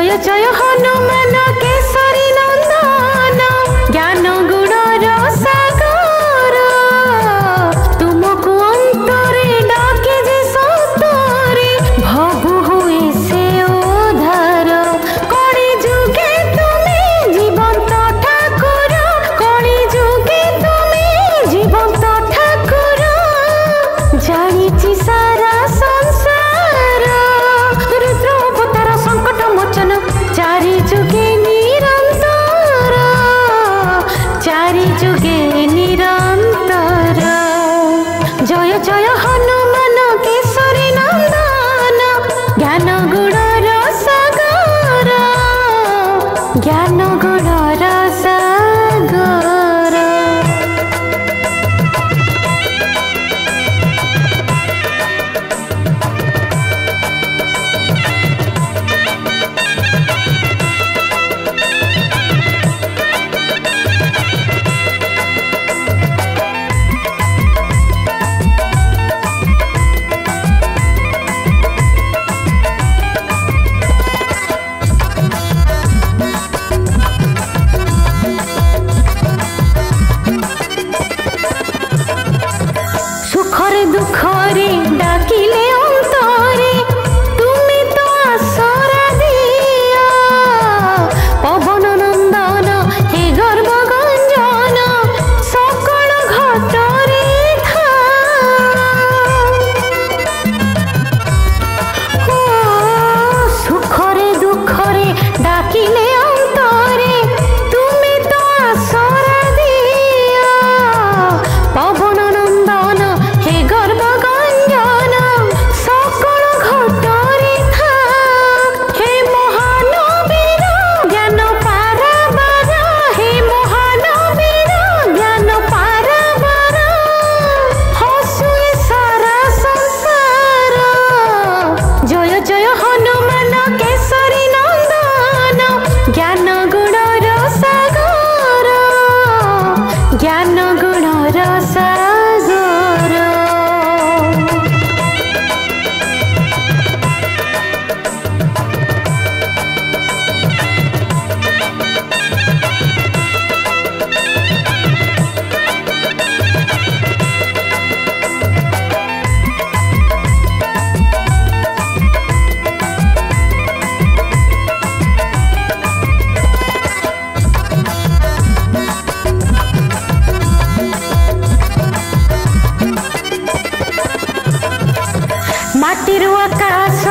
जय जय हनुमान केसरी नंदन ज्ञान गुणर सागर तुमको अंतरे डाके जे सतरे भगु हुए से उद्धार कଳି जुगे तुमे जीवंत ठाकुर कଳି जुगे तुमे जीवंत ठाकुर जानिछि सारा संसार रुद्र अवतार संकट मोचन चारि जुगे निरंतर चारि जुगे निरंतर जय जय हनुमान केसरी नंदन ज्ञान गुणर सागर ज्ञान गुणर सागर। सुखरे दुखरे डाकिले अंतरे तुमे तो आसरा दिया पवन नंदन हे गर्भ गंजन सकल घटरे था सुखरे दुखरे डाकिले अंतरे तुमे तो आसरा दिया पवन नंदन हे गर्भ गंजन सकल घटरे था हे महानवीर ज्ञान पारावार हे महानवीर ज्ञान पारावार हसुए सारा संसार जय जय हनुमान केसरी नंदन ज्ञान गुणर सागर ज्ञान गुणर सागर। माटिरु आकाश